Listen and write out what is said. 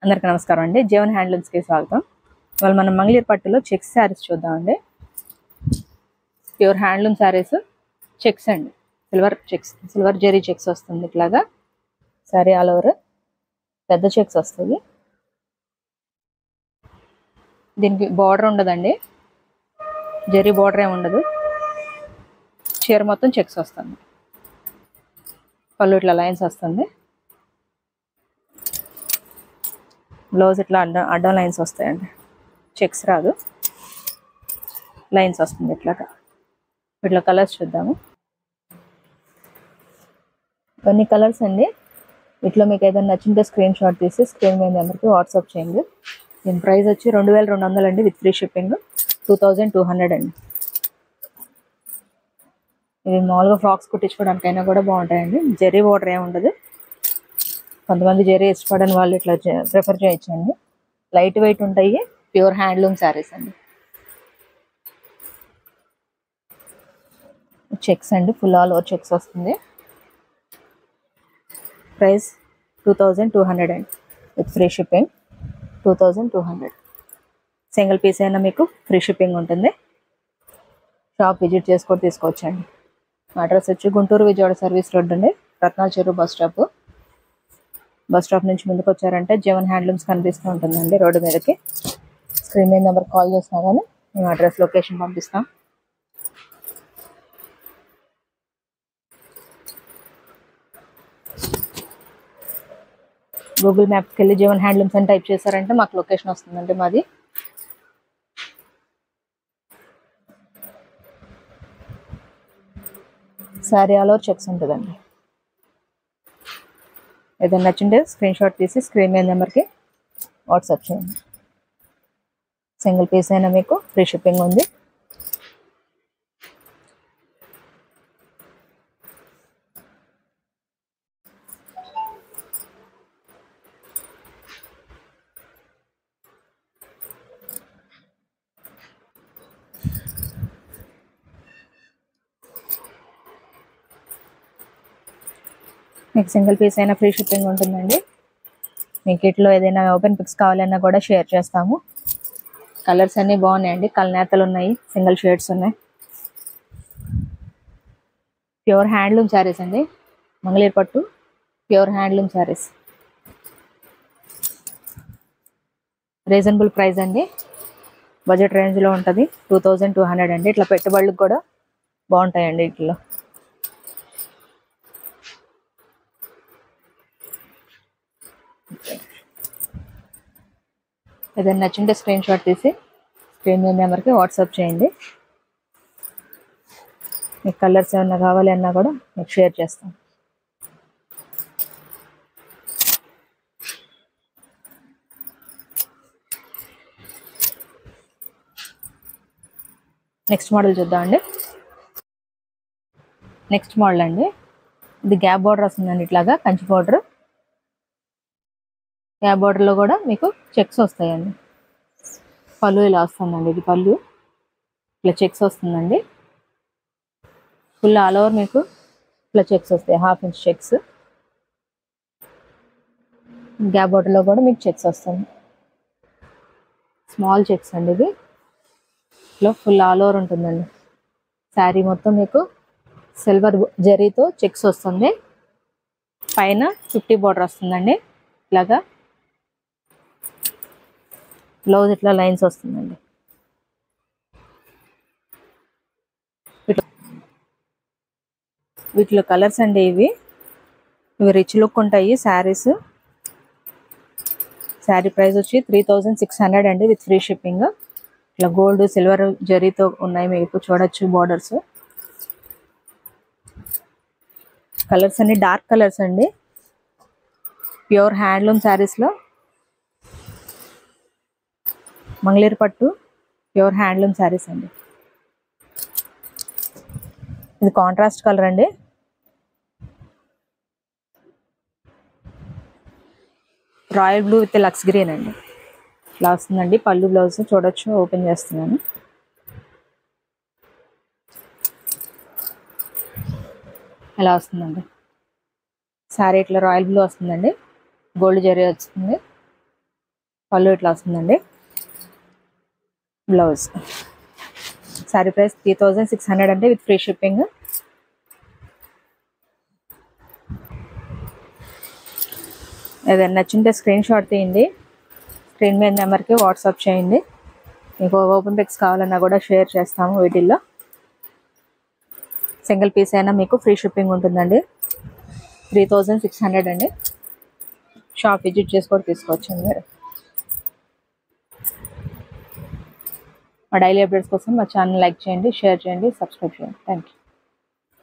అందరికీ నమస్కారం అండి. జీవన్ హ్యాండ్లూమ్స్కి స్వాగతం. ఇవాళ మనం మంగళగిరి పట్టులో చెక్స్ శారీస్ చూద్దామండి. ప్యూర్ హ్యాండ్లూమ్ శారీస్, చెక్స్ అండి, సిల్వర్ జెరీ చెక్స్ వస్తుంది. ఇట్లాగా శారీ ఆల్ ఓవర్ పెద్ద చెక్స్ వస్తుంది. దీనికి బార్డర్ ఉండదండి, జెరీ బార్డర్ ఏమి ఉండదు. చీర మొత్తం చెక్స్ వస్తుంది. పళ్ళు ఇట్లా లైన్స్ వస్తుంది. బ్లౌజ్ ఇట్లా అడ్డం లైన్స్ వస్తాయండి, చెక్స్ రాదు, లైన్స్ వస్తుంది ఇట్లాగా. ఇట్లా కలర్స్ చూద్దాము. కొన్ని కలర్స్ అండి. ఇట్లా మీకు ఏదైనా నచ్చింటే స్క్రీన్ షాట్ తీసి స్క్రీన్ మీద నెంబర్కి వాట్సాప్ చేయండి. దీని ప్రైస్ వచ్చి 2200 అండి, విత్ ఫ్రీ షిప్పింగ్ 2200 అండి. ఇవి మామూలుగా ఫ్రాక్స్ కుట్టించుకోవడానికైనా కూడా బాగుంటాయండి. జెరీ బార్డర్ ఏమి ఉండదు. కొంతమంది జెరీ ఇష్టపడని వాళ్ళు ఇట్లా ప్రిఫర్ చేయొచ్చండి. లైట్ వెయిట్ ఉంటాయి, ప్యూర్ హ్యాండ్లూమ్ శారీస్ అండి. చెక్స్ అండి, ఫుల్ ఆల్ ఓవర్ చెక్స్ వస్తుంది. ప్రైస్ 2200 అండి, with free shipping 2200. Single piece అయినా మీకు ఫ్రీ షిప్పింగ్ ఉంటుంది. షాప్ విజిట్ చేసుకొని తీసుకోవచ్చండి. అడ్రస్ వచ్చి గుంటూరు విజయవాడ సర్వీస్ రోడ్ అండి, రత్నాల చెరువు బస్ స్టాప్ నుంచి ముందుకు వచ్చారంటే జీవన్ హ్యాండ్లూమ్స్ కనిపిస్తూ ఉంటుందండి రోడ్డు మీదకి. స్క్రీన్ మీద నెంబర్ కాల్ చేసినా కానీ మేము అడ్రస్ లొకేషన్ పంపిస్తాం. గూగుల్ మ్యాప్కి వెళ్ళి జీవన్ హ్యాండ్లూమ్స్ అని టైప్ చేశారంటే మాకు లొకేషన్ వస్తుందండి మాది. శారీ ఆల్ ఓవర్ చెక్స్ ఉంటుందండి. ఏదైనా నచ్చింటే స్క్రీన్ షాట్ తీసి స్క్రీన్ మీద నెంబర్కి వాట్సాప్ చేయండి. సింగిల్ పీస్ అయినా మీకు ఫ్రీ షిప్పింగ్ ఉంది. మీకు సింగిల్ పీస్ అయినా ఫ్రీ షిప్పింగ్ ఉంటుందండి. మీకు ఇట్లో ఏదైనా ఓపెన్ పిక్స్ కావాలన్నా కూడా షేర్ చేస్తాము. కలర్స్ అన్నీ బాగున్నాయండి, కలనేతలు ఉన్నాయి, సింగిల్ షేడ్స్ ఉన్నాయి. ప్యూర్ హ్యాండ్లూమ్ శారీస్ అండి, మంగళగిరి పట్టు pure handloom saris. Reasonable price అండి, బడ్జెట్ రేంజ్లో ఉంటుంది. 2200 అండి. ఇట్లా పెట్టుబడులకు కూడా బాగుంటాయండి. ఇట్లా ఏదైనా నచ్చింటే స్క్రీన్ షాట్ తీసి స్క్రీన్ మీద నెంబర్కి వాట్సాప్ చేయండి. మీకు కలర్స్ ఏమన్నా కావాలి అన్నా కూడా మీకు షేర్ చేస్తాం. నెక్స్ట్ మోడల్ చూద్దామండి. నెక్స్ట్ మోడల్ అండి, ఇది గ్యాప్ బార్డర్ వస్తుందండి. ఇట్లాగా కంచి బార్డర్, గ్యాప్ బార్డర్లో కూడా మీకు చెక్స్ వస్తాయండి. పళ్ళు ఇలా వస్తుందండి, ఇది పళ్ళు ఇట్లా చెక్స్ వస్తుందండి. ఫుల్ ఆల్ ఓవర్ మీకు ఇట్లా చెక్స్ వస్తాయి, 1/2 ఇంచ్ చెక్స్. గ్యాప్ బార్డర్లో కూడా మీకు చెక్స్ వస్తుంది, స్మాల్ చెక్స్ అండి. ఇది ఇట్లా ఫుల్ ఆల్ ఓవర్ ఉంటుందండి. శారీ మొత్తం మీకు సిల్వర్ జరీతో చెక్స్ వస్తుంది. పైన 50 బార్డర్ వస్తుందండి. ఇట్లాగా బ్లౌజ్ ఇట్లా లైన్స్ వస్తుందండి. వీటిలో కలర్స్ అండి, ఇవి రిచ్ లుక్ ఉంటాయి శారీస్. శారీ ప్రైస్ వచ్చి 3600 అండి, విత్ ఫ్రీ షిప్పింగ్. ఇట్లా గోల్డ్ సిల్వర్ జరీతో ఉన్నాయి, మీకు చూడొచ్చు బార్డర్స్. కలర్స్ అన్ని డార్క్ కలర్స్ అండి, ప్యూర్ హ్యాండ్లూమ్ శారీస్లో మంగళగిరి పట్టు ప్యూర్ హ్యాండ్లూమ్ శారీస్ అండి. ఇది కాంట్రాస్ట్ కలర్ అండి, royal blue with lux green అండి. ఇలా వస్తుందండి పళ్ళు, బ్లౌజ్ చూడొచ్చు. ఓపెన్ చేస్తున్నాను. ఇలా వస్తుందండి శారీ. ఇట్లా రాయల్ బ్లూ వస్తుందండి, గోల్డ్ జరీ వస్తుంది. పళ్ళు ఇట్లా వస్తుందండి. బ్లౌజ్. శారీ ప్రైస్ 3600 అండి విత్ ఫ్రీ షిప్పింగ్. ఏదైనా నచ్చింటే స్క్రీన్ షాట్ తీయండి, స్క్రీన్ మీద నెంబర్కి వాట్సాప్ చేయండి. మీకు ఓపెన్ పిక్స్ కావాలన్నా కూడా షేర్ చేస్తాము వీటిల్లో. సింగిల్ పీస్ అయినా మీకు ఫ్రీ షిప్పింగ్ ఉంటుందండి. 3600 అండి. షాప్ విజిట్ చేసుకొని తీసుకోవచ్చండి మీరు. మా డైలీ అప్డేట్స్ కోసం మా ఛానల్ లైక్ చేయండి, షేర్ చేయండి, సబ్స్క్రైబ్ చేయండి. Thank you.